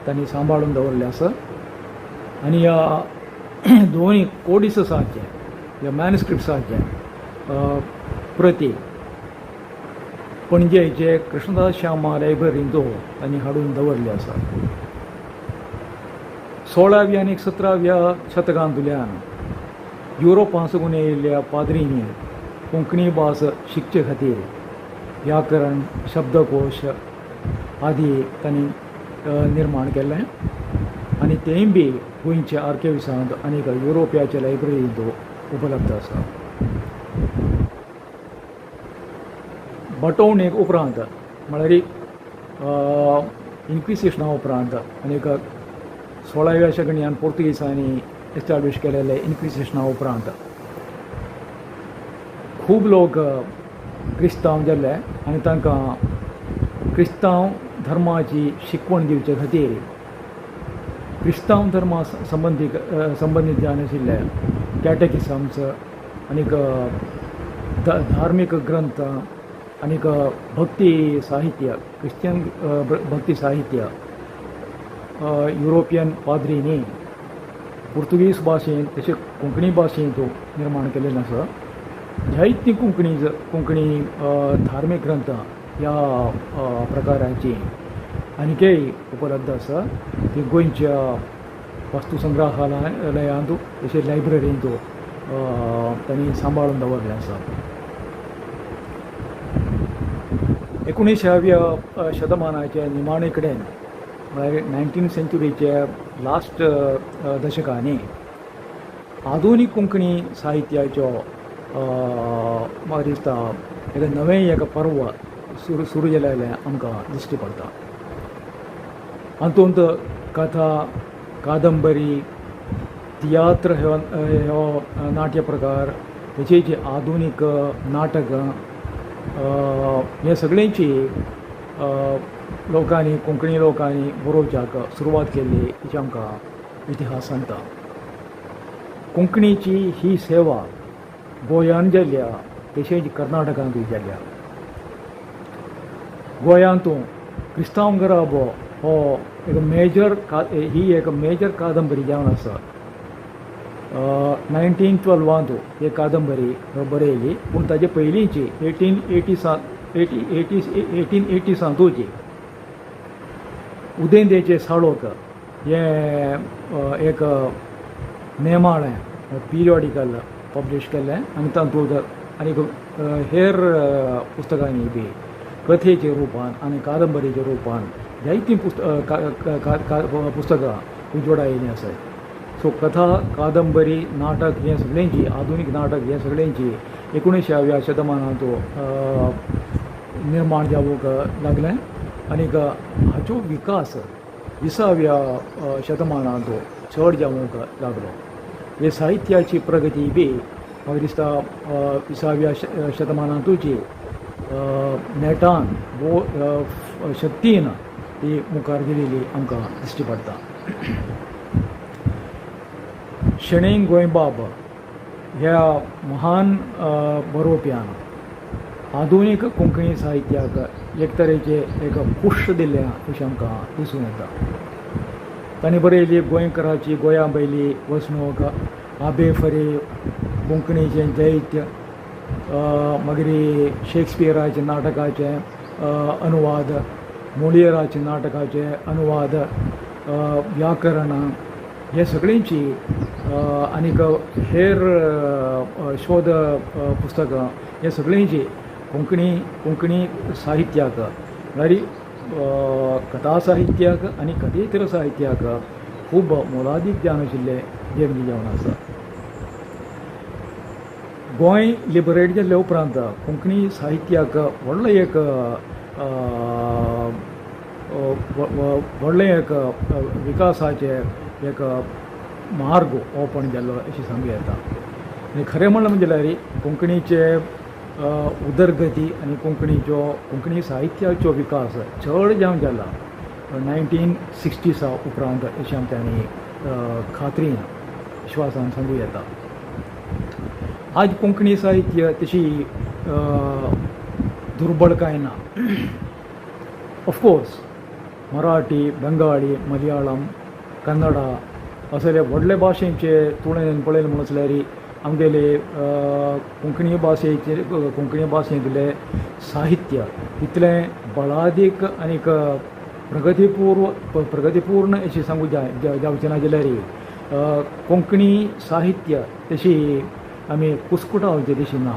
तांणी सांबाळून दवरले आसा आनी ह्या दोनूय कोडिससाचे ह्या मॅन्युस्क्रिप्ट्साचे प्रती पणजेचे कृष्णदास श्यामा लायब्ररींत तांणी हाडून दवरले आसा. 16व्या आनी 17व्या शतकांतल्यान युरोपांसून येयल्ल्या पाद्रींनी कोंकणी भास शिकचे खातीर व्याकरण शब्दकोश आदी तांणी निर्माण केलें आनी तेंय बी गोंयच्या आर्किव्सांत आनीक युरोपाच्या लायब्ररींत उपलब्ध आसा. बटवणेक उपरांत म्हळ्यार इन्क्विसिशना उपरांत आनीक 16व्या शतकांत पोर्तुगीजांनी एस्टाब्लीश केलेले इन्क्विसिशना उपरांत खूब लोक क्रिस्तांव जाल्ले आनी तांकां क्रिस्तांव धर्माची शिकवण दिवचे खातीर क्रिस्तांव धर्मा संबंदीत जाय नाशिल्ले कॅटेकिसम्स आनीक धार्मीक ग्रंथ आनीक भक्ती साहित्य क्रिश्चन भक्ती साहित्य युरोपियन पाद्रींनी पुर्तुगीज भाशेंत तशें कोंकणी भाशेंत निर्माण केलेलें आसा. जायतीं कोंकणी धार्मीक ग्रंथ ह्या प्रकाराची आनीकय उपलब्ध आसा. ती गोंयच्या वस्तू संग्रहालयांत तशें लायब्ररींत तांणी सांबाळून दवरलें आसा. 19व्या शतमानाच्या निमाणे कडेन म्हळ्यार 19th सेंच्युरीच्या लास्ट दशकांनी आधुनीक कोंकणी साहित्याचो म्हाका दिसता एक नवें एक पर्व सुरू जालेलें आमकां दिश्टी पडटा. हातूंत कथा कादंबरी तियात्र ह्यो नाट्य प्रकार तशेंच आधुनीक नाटकां हे सगळ्यांची लोकांनी कोंकणी लोकांनी बरोवच्याक सुरवात केल्ली हेची आमकां इतिहास सांगता. कोंकणीची ही सेवा गोंयांत जाल्ल्या तशेंच कर्नाटकांतूय जाल्ल्या. गोंयांत क्रिस्तांव घराबो हो एक मेजर कादंबरी जावन आसा. 1912 ही कादंबरी बरयली पूण ताचे पयलींची 1880 उदेंतेचे साळोक हें एक नेमाळें पिरियॉडिकल पब्लीश केल्लें आनी तातूंत आनीक हेर पुस्तकांनी बी कथेच्या रुपान आनी कादंबरीच्या रुपान जायतीं पुस्तकां उजवाडा येयलीं आसात. सो कथा कादंबरी नाटक हें सगळ्यांची आधुनीक नाटक हें सगळ्यांची 19व्या शतमानांत निर्माण जावंक लागलें आनीक हाचो विकास 20व्या शतमानांत चड जावंक लागलो. हे साहित्याची प्रगती बी म्हाका दिसता 20व्या शतमानांतूची नेटान शक्तीन ती मुखार गेलेली आमकां दिश्टी पडटा. शेणै गोंयबाब ह्या महान बरोवप्यान आधुनीक कोंकणी साहित्याक एक तरेचे एक पुश दिल्लें अशें आमकां दिसून येता. तांणी बरयली गोंयकाराची गोंया बैली वसणूक, आबे फरे कोंकणीचें दैत्य, मागीर शेक्सपियराचे नाटकाचे अनुवाद, मोलियराचे नाटकाचे अनुवाद, व्याकरणां हे सगळ्यांची आनीक हेर शोध पुस्तकां हे सगळ्यांची कोंकणी साहित्याक म्हळ्यार कथा साहित्याक आनी कथेतर साहित्याक खूब मोलादीक ज्ञान आशिल्लें देणगी जावन आसा. गोंय लिबरेट जाल्ले उपरांत कोंकणी साहित्याक व्हडलें एक विकासाचे एक मार्ग ओपन जाल्लो अशें सांगूं येता. आनी खरें म्हणलें म्हणजे जाल्यार कोंकणीचे उदरगती आनी कोंकणी साहित्याचो विकास चड जावंक जाला 1960 उपरांत अशें आमच्यांनी खात्रीन विश्वासान सांगूं येता. आज कोंकणी साहित्य तशी दुर्बळकाय ना. ऑफकोर्स मराठी, बंगाळी, मलयाळम, कन्नडा असले व्हडले भाशेचे तुळेन पळयलें म्हणसल्यार आमगेले कोंकणी भाशेंतले साहित्य इतलें बळादीक आनीक प्रगतीपूर्ण अशें सांगूं जावचें ना जाल्यार कोंकणी साहित्य तशी आमी कुसकुटावचें तशी ना.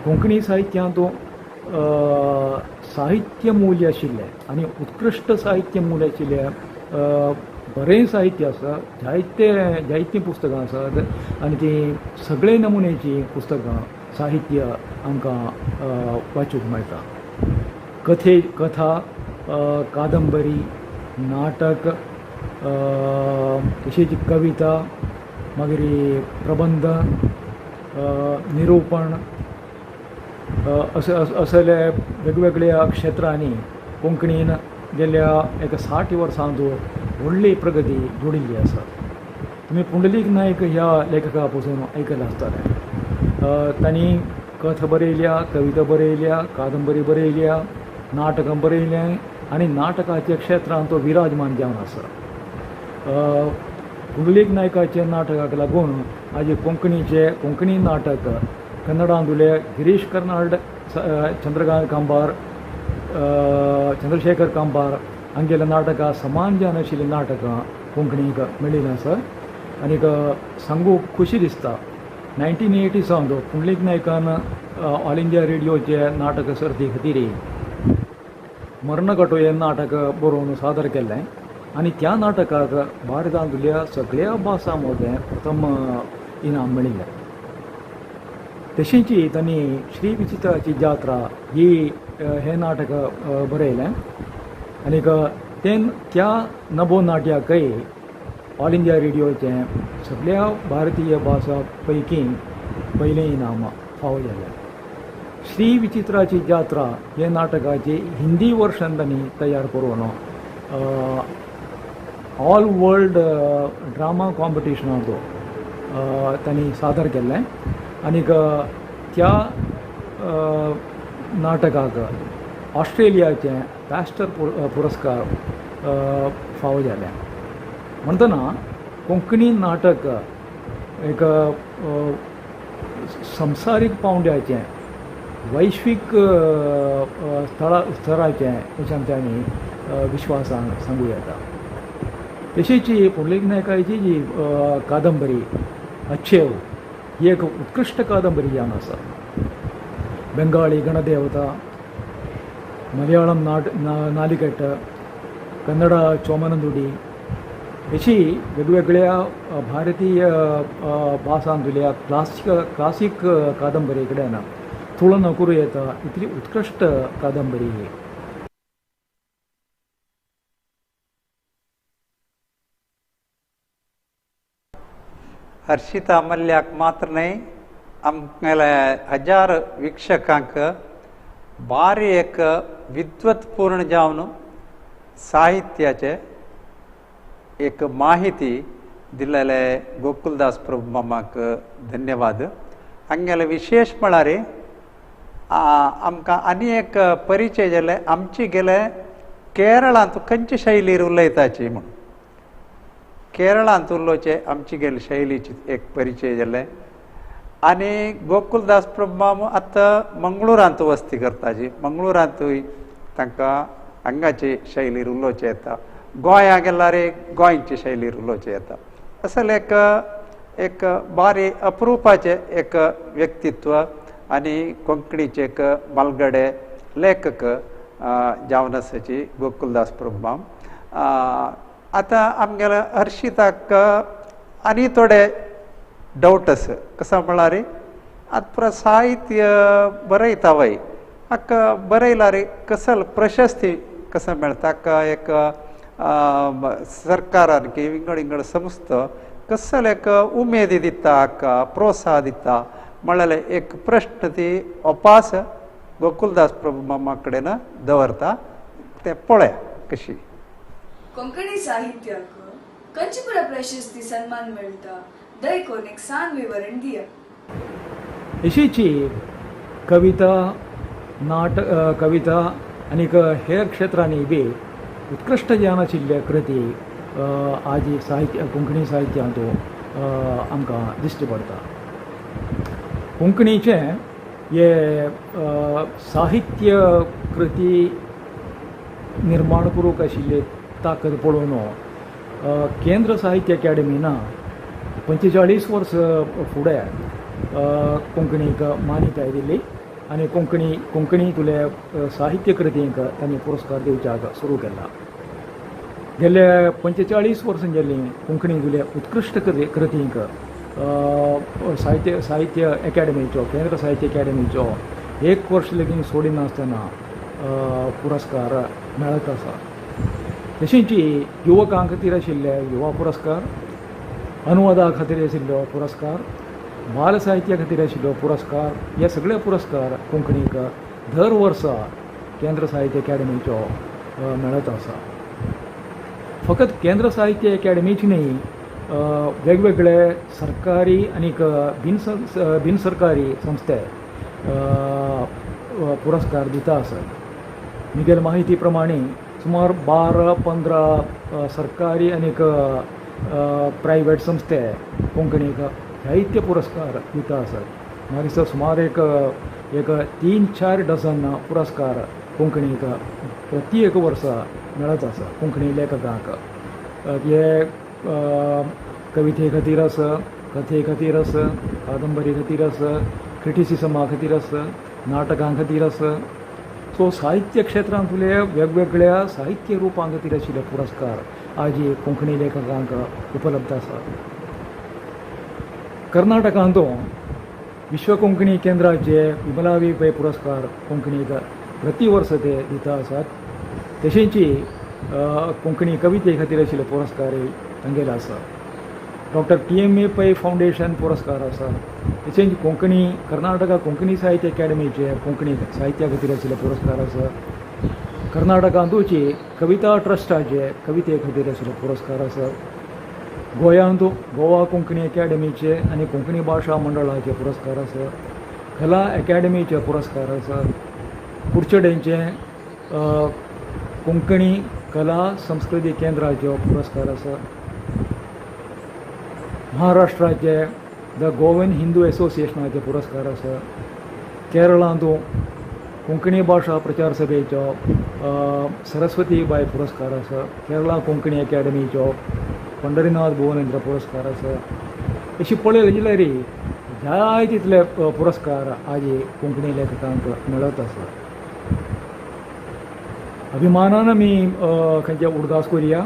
कोंकणी साहित्यांत साहित्य मूल्य आशिल्लें आनी उत्कृश्ट साहित्य मूल्य आशिल्लें बरें साहित्य आसा. जायतीं पुस्तकां आसात आनी तीं सगळे नमुन्याची पुस्तकां साहित्य आमकां वाचूंक मेळटा. कथा, कादंबरी, नाटक, तशेंच कविता, मागीर प्रबंध, निरूपण असले वेगवेगळ्या क्षेत्रांनी कोंकणीन गेल्या 60 वर्सांचो व्हडली प्रगती जोडिल्ली आसा. तुमी पुंडलीक नायक ह्या लेखका पासून आयकलां आसतलें. तांणी कथा बरयल्या, कविता बरयल्या, कादंबरी बरयल्या, नाटकां बरयलें आनी नाटकाच्या क्षेत्रांत तो विराजमान जावन आसा. पुंडलीक नायकाच्या नाटकाक लागून आज कोंकणी नाटक कन्नडांत उलय गिरीश कर्नाड, चंद्रकांत कांबार, चंद्रशेखर कांबार हांगेल्या नाटकां समान जावन आशिल्लीं नाटकां कोंकणीक मेळिल्लीं आसा. आनीक सांगूंक खुशी दिसता 1980 सावन पुंडलीक नायकान ऑल इंडिया रेडिओचे नाटक सर्ती खातीर मरणकटो हें नाटक बरोवन सादर केल्लें आनी त्या नाटकाक भारतांतल्या सगळ्या भासां मदें प्रथम इनाम मेळिल्लें. तशेंच तांणी श्री विचित्राची जात्रा हें नाटक बरयलें आनीक त्या नभो नाट्याकय ऑल इंडिया रेडिओचें सगळ्या भारतीय भासां पैकी पयलें इनाम फावो जालें. श्री विचित्राची जात्रा हे नाटकाची हिंदी वर्शन तांणी तयार करून ऑल वर्ल्ड ड्रामा कॉम्पिटिशनाक तांणी सादर केल्लें आनीक त्या नाटकाक ऑस्ट्रेलियाचे बॅस्टर पुरस्कार फावो जाले. म्हणटना कोंकणी नाटक एक संवसारीक पावंड्याचें वैश्वीक स्तराचें अशें आमच्यांनी विश्वासान सांगूं येता. तशेंच पुंडलीक नायकाची जी कादंबरी अच्छेव ही एक उत्कृश्ट कादंबरी जावन आसा. बेंगाळी गणदेवता, मलयाळम नालिकेट, कन्नडा चोमनदुडी अशी वेगवेगळ्या भारतीय भासांतल्या क्लासीक कादंबरी कडेन तुळना करूं येता इतली उत्कृश्ट कादंबरी ही. हर्षिता मल्ल्याक मात्र न्हय आमगेले हजार वीक्षकांक भारी एक विद्वत्पूर्ण जावन साहित्याचे एक माहिती दिलेले गोकुलदास प्रभू मामाक धन्यवाद. हांगेले विशेष म्हळ्यार आमकां आनी एक परिचय जाले आमची गेले केरळांत खंयचे शैलीर उलयताची म्हूण. केरळांत उरलोचे आमची गेली शैलीची एक परिचय जाले. आनी गोकुलदास प्रभू मामू आतां मंगळुरांत वस्ती करताची. मंगळुरांतूय तांकां हांगाची शैलीर उलोवचें येता. गोंया गेल्यार गोंयची शैलीर उलोवचें येता. असल एक बारी अपरुपाचें एक व्यक्तित्व आनी कोंकणीचे एक मलगडे लेखक जावन आसाची गोकुलदास प्रभू माम. आतां आमगेल्या हर्षिताक आनी थोडे डावट आसा. कसो म्हळ्यार आतां साहित्य बरयता वय हाका बरयल्यार कसल प्रशस्ती कसो मेळटा. हाका एक सरकारान की विंगड विंगड संस्था कसल एक उमेद दिता, हाका प्रोत्साहन दिता म्हळ्यार एक प्रश्न ती अपास गोकुलदास प्रभू मामा कडेन दवरता ते पळया कशी. कोंकणी साहित्याक खंयची प्रशस्ती सन्मान मेळटा देखून एक सान विवरण दिया. यशीची कविता कविता आनीक हेर क्षेत्रांनी बी उत्कृश्ट ज्ञान आशिल्ले कृती आज साहित्य कोंकणी साहित्यांत आमकां दिश्टी पडटा. कोंकणीचे हे साहित्य कृती निर्माण करूंक आशिल्ले ताकद पळोवन केंद्र साहित्य अकादेमीन 45 वर्स फुडें कोंकणीक मान्यताय दिली आनी कोंकणींतले साहित्य कृतींक तांणी पुरस्कार दिवच्याक सुरू केला. गेल्या 45 वर्सां गेलीं कोंकणींतल्या उत्कृश्ट कृतींक साहित्य अकादेमीचो केंद्र साहित्य अकादेमीचो 1 वर्स लेगीत सोडिनासतना पुरस्कार मेळत आसा. तशेंच युवकां खातीर आशिल्ले युवा पुरस्कार, अनुवादा खातीर आशिल्लो पुरस्कार, बाल साहित्या खातीर आशिल्लो पुरस्कार, हे सगळे पुरस्कार कोंकणीक दर वर्सा केंद्र साहित्य अकादेमीचो मेळत आसा. फकत केंद्र साहित्य अकादेमीच न्ही, वेगवेगळे सरकारी आनीक बिनसरकारी संस्थे पुरस्कार दिता आसात. म्हगेल माहिती प्रमाणे सुमार 12-15 सरकारी आनीक प्रायवेट संस्थे कोंकणीक साहित्य पुरस्कार दिता आसात. म्हाका दिसता सुमार एक 3-4 डझन पुरस्कार कोंकणीक प्रत्येक वर्सा मेळत आसा कोंकणी लेखकांक. हे कविते खातीर आसा, कथे खातीर आसा, कादंबरी खातीर आसा, क्रिटिसिजमा खातीर आसा, नाटकां खातीर आसा. सो साहित्य क्षेत्रांतले वेगवेगळ्या साहित्य रुपां खातीर आशिल्ले पुरस्कार आज कोंकणी लेखकांक उपलब्ध आसा. कर्नाटकांत विश्व कोंकणी केंद्राचे विमलावी पै पुरस्कार कोंकणीक प्रति वर्स ते दिता आसात. तशेंच कोंकणी कविते खातीर आशिल्ले पुरस्कारय तांगेले आसा. डॉक्टर TMA पै फावंडेशन पुरस्कार आसा. तशेंच कर्नाटका कोंकणी साहित्य अकादेमीचे कोंकणी साहित्या खातीर आशिल्ले पुरस्कार आसा. कर्नाटकांतूच कविता ट्रस्टाचे कविते खातीर आशिल्ले पुरस्कार आसा. गोंयांत गोवा कोंकणी अकादेमीचे आनी कोंकणी भाशा मंडळाचे पुरस्कार आसा. कला अकादेमीचे पुरस्कार आसा. कुडचडेंचे कोंकणी कला संस्कृती केंद्राचे पुरस्कार आसा. महाराष्ट्राचे द गोवन हिंदू एसोसिएशनाचे पुरस्कार आसा. केरळांत कोंकणी भाशा प्रचार सभेचो सरस्वती बाय पुरस्कार आसा. केरळा कोंकणी अकादेमीचो पंढरीनाथ भुवनेंद्र पुरस्कार आसा. अशी पळयलें जाल्यार जाय तितले पुरस्कार आज कोंकणी लेखकांक मेळत आसा. अभिमानान आमी खंयचे उर्दास करुया,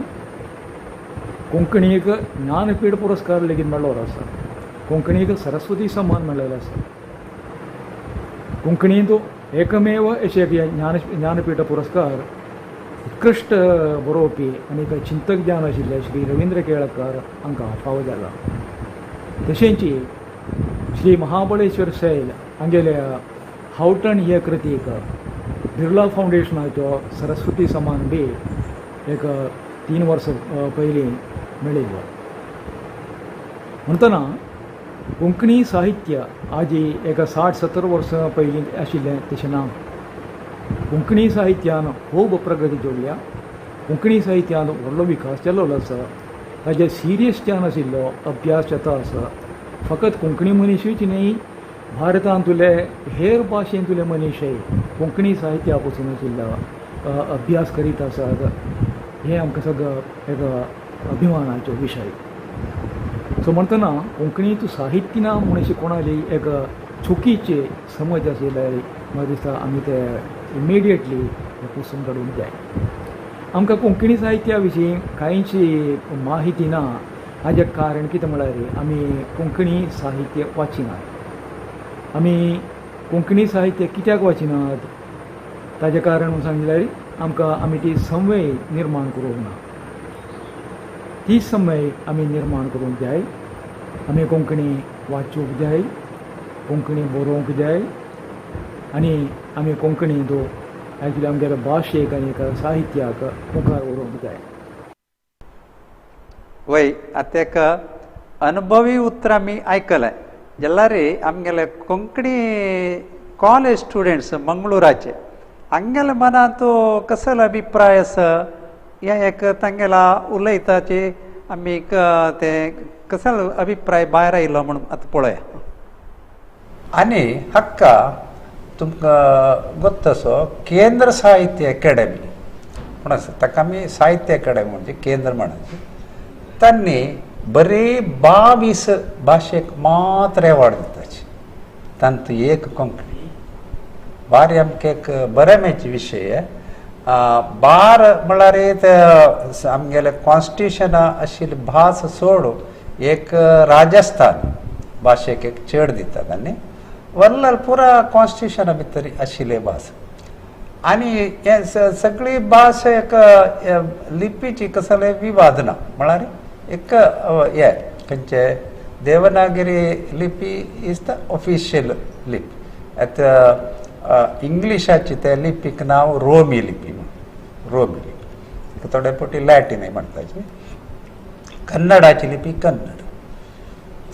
कोंकणीक ज्ञानपीठ पुरस्कार लेगीत मेळ्ळो आसा. कोंकणीक सरस्वती सन्मान मेळ्ळेलो आसा. कोंकणींत एकमेव अशे ज्ञानपीठ पुरस्कार उत्कृश्ट बरोवपी आनी चिंतक ज्ञान आशिल्ले श्री रवींद्र केळकर हांकां फावो जाला. तशेंच श्री महाबळेश्वर सैल हांगेल्या हावटण हे कृतीक बिर्ला फावंडेशनाचो सरस्वती सन्मान बी एक 3 वर्सां पयलीं मेळिल्लो. म्हणटना कोंकणी साहित्य आज एक 60-70 वर्सां पयलीं आशिल्लें तशें ना. कोंकणी साहित्यान खूब प्रगती जोडल्या. कोंकणी साहित्यान व्हडलो विकास केल्लो आसा. ताजे सिरियस ज्ञान आशिल्लो अभ्यास जाता आसा. फकत कोंकणी मनीसूच न्ही, भारतांतले हेर भाशेंतले मनूशय कोंकणी साहित्या पासून आशिल्लो अभ्यास करीत आसात. हें आमकां सगळं एक अभिमानाचो विशय. सो म्हणटना कोंकणींत साहित्य ना म्हूण अशी कोणाली एक चुकीची समज आशी जाल्यार म्हाका दिसता आमी ते इमिडिएटली पुसून काडूंक जाय. आमकां कोंकणी साहित्या विशीं कांयची माहिती ना. हाजें कारण कितें म्हळ्यार आमी कोंकणी साहित्य वाचिनात. आमी कोंकणी साहित्य कित्याक वाचिनात ताजें कारण म्हणून सांगल्यार आमी ती संवय निर्माण करूंक ना. ती संवय आमी निर्माण करूंक जाय. आमी कोंकणी वाचूंक जाय, कोंकणी बरोवंक जाय आनी आमी कोंकणी तो एक्चुली आमगेल्या भाशेक आनी साहित्याक मुखार व्हरोवंक जाय. वय आतां एक अनुभवी उतर आमी आयकलें जाल्यार आमगेले कोंकणी कॉलेज स्टुडंट्स मंगळुराचे हांगेले मनांत कसलो अभिप्राय आसा हे एक तांगेला उलयताचे आमी ते कसलो अभिप्राय भायर आयलो म्हणून आतां पळया. आनी हक्का तुमकां गोत्तसो केंद्र साहित्य अकॅडमी म्हण आसा ताका आमी साहित्य अकॅडमी म्हणजे केंद्र म्हणाचे तांणी बरी 22 भाशेक मात्र एवॉर्ड दिताचे तांतूं एक कोंकणी बारी आमकां एक बरेमेचे विशय 12 म्हळ्यार आमगेले कॉन्स्टिट्युशना आशिल्ली भास सोडून एक राजस्थान भाशेक एक चड दितात आनी वरलाल पुरा कॉन्स्टिट्युशना भितर आशिल्ले भास आनी हे सगळी भास एक लिपीची कसले विवाद ना म्हळ्यार एक हे खंयचे देवनागरी लिपी इज द ऑफिशियल लिपी आतां इंग्लिशाची त्या लिपीक नांव रोमी लिपी रोमी लिपी थोडे फावटी लॅटिनय म्हणटाचे कन्नडाची लिपी कन्नड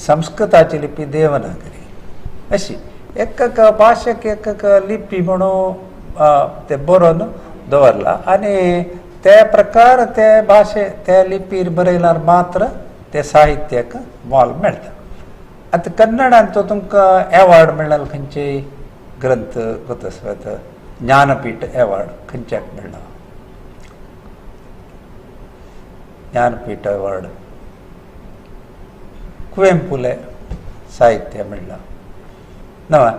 संस्कृताची लिपी देवनागरी अशी एक भाशेक एक लिपी म्हणून ते बरोवन दवरला आनी ते प्रकार ते भाशे त्या लिपीर बरयल्यार मात्र ते साहित्याक मोल मेळटा. आतां कन्नडान तो तुमकां एवॉर्ड मेळ्ळा खंयचेय ग्रंथ गोतस्वत ज्ञानपीठ एवॉर्ड खंयच्याक मेळ्ळा ज्ञानपीठ एवॉर्ड कुवेंपुले साहित्य मेळ्ळा नवा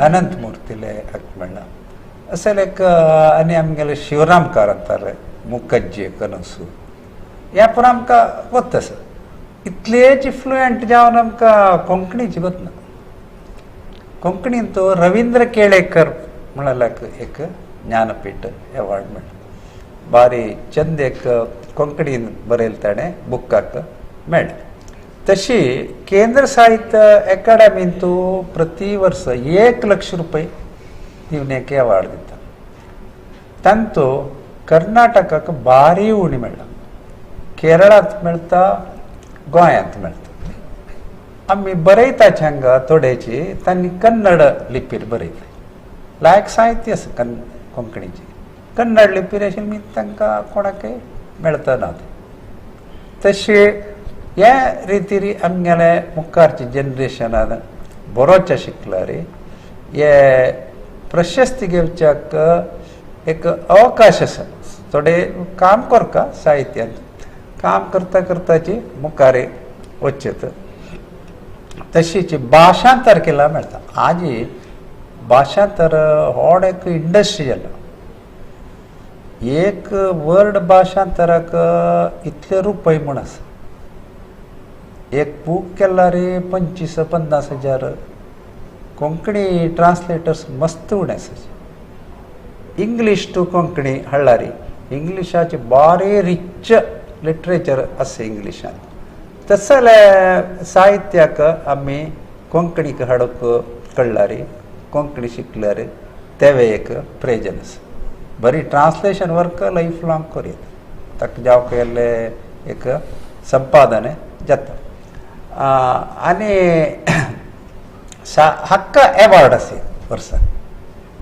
अनंतमुर्तीले मेळ्ळा अशें एक आनी आमगेले शिवराम कारंताले मुखर्जी कनसू ह्या पुरो आमकां गोत्तस इतलेच फ्लुएंट जावन आमकां कोंकणीची वतना कोंकणीन तो रवींद्र केळेकर म्हणाल्याक एक ज्ञानपीठ एवॉर्ड मेळ्ळा बारी चंद एक कोंकणीन बरयलें ताणें बुकाक मेळ्ळें. तशी केंद्र साहित्य अकॅडमीन तू प्रति वर्ष 1 लाख रुपये दिवन एक एवॉर्ड दिता तांतू कर्नाटकाक बारी उणी मेळ्ळा केरळांत मेळटा गोंयांत मेळटा आमी बरयताचे हांगा थोडेची तांणी कन्नड लिपीर बरयता लायक साहित्य आसा कोंकणीची कन्नड लिपीर आशिल्ली तांकां कोणाकय मेळता ना तशी ह्या रितीर आमगेले मुखारचे जनरेशनान बरोवचे शिकल्यार हे प्रशस्ती घेवच्याक एक अवकाश आसा थोडे काम करता साहित्यान काम करता करताची मुखार वचत तशीच भाशांतर केला मेळटा. आजी भाशांतर व्हड एक इंडस्ट्री जाला एक वर्ड भाशांतराक इतले रुपये म्हूण आसा एक बूक केल्यार 25-50 हजार कोंकणी ट्रान्सलेटर्स मस्त उणे आसाचे इंग्लीश टू कोंकणी हाडल्यार इंग्लिशाचे बारे रिच लिटरेचर आसा इंग्लिशान तसले साहित्याक आमी कोंकणीक हाडूंक कळल्यार कोंकणी शिकल्यार तेवे एक प्रयोजन आसा बरी ट्रान्सलेशन वर्क लायफ लाँग करूं ताका जावं केल्ले एक संपादन जाता. आनी हक्क एवॉर्ड आसा वर्साक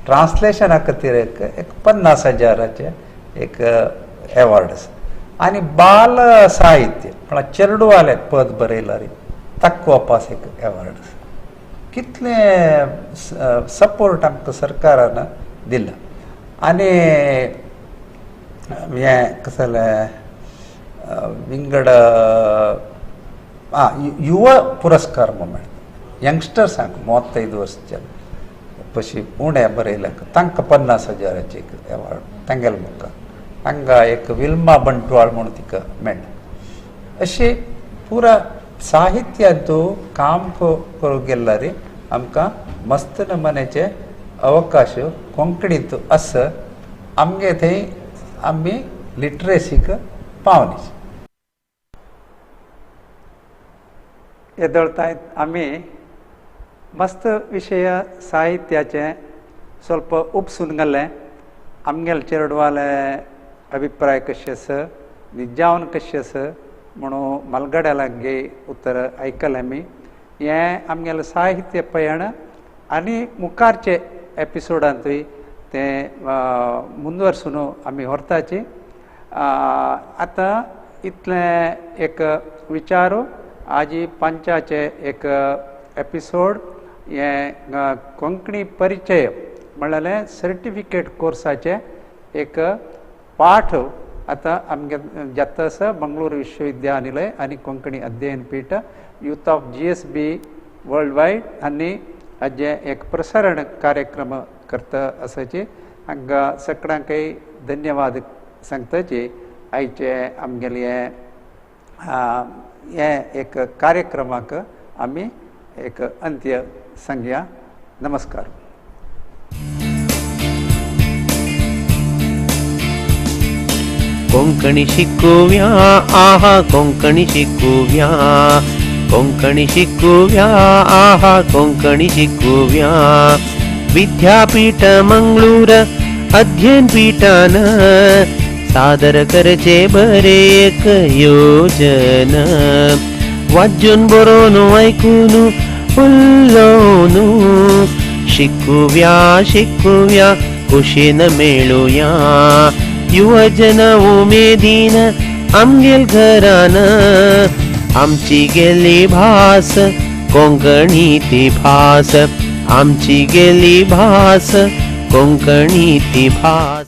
ट्रान्सलेशना खातीर एक 50,000 एक एवॉर्ड आसा आनी बाल साहित्य म्हळ्यार चेडवाले पद बरयल्यार ताका वापास एक एवॉर्ड आसा. कितले सपोर्ट आमकां सरकारान दिला आनी हें कशें विंगड युवा पुरस्कार मेळटा यंगस्टर्सांक 35 वर्साच्या पशी उणे बरयल्याक तांकां 50,000 एक एवॉर्ड तांगेले मुखार हांगा एक विल्मा बंटवाळ म्हणून तिका मेळ्ळा. अशी पुरा साहित्यांत काम करूंक गेल्यार आमकां मस्त नमन्याचे अवकाश कोंकणींत आसा आमगे थंय आमी लिटरेसीक पावलीच. येदळतायत आमी मस्त विषय साहित्याचे ಸ್ವಲ್ಪ उपसून गेलें आमगेल चेडवाले अभिप्राय कशे आस निजावन कशें आस म्हणून मलगड्यालांगे उतर आयकलें आमी हें आमगेलें साहित्य पयण आनी मुखारचे एपिसोडांतूय तें मुनवर्सून आमी व्हरताची आतां इतलें एक विचारू आजी पंचाचे एक एपिसोड हें कोंकणी परिचय म्हणलें सर्टिफिकेट कोर्साचे एक पाठ आतां आमगे जाता आसा बंगळुरू विश्वविद्यानिलय आनी कोंकणी अध्ययन पीठ youth of GSB world wide आनी हाजे एक प्रसारण कार्यक्रम करता आसाची हांकां सगळ्यांकय धन्यवाद सांगताची आयचे आमगेले हे एक कार्यक्रमाक आमी एक अंत्य सांगया नमस्कार. कोंकणी शिकुव्या आहा कोंकणी शिकुव्या कोंकणी शिकुव्या आहा कोंकणी शिकुव्या विद्यापीठ मंगळूर अध्ययन पीठान सादर करचे बरे एक योजन वाजून बरोवन ऐकून उल्लोवन शिकुव्या शिकुव्या कुशीन मेळुया युवजन उमेदीन आमगेल घरान आमची गेली भास कोंकणी ती भास आमची गेली भास कोंकणी ती भास.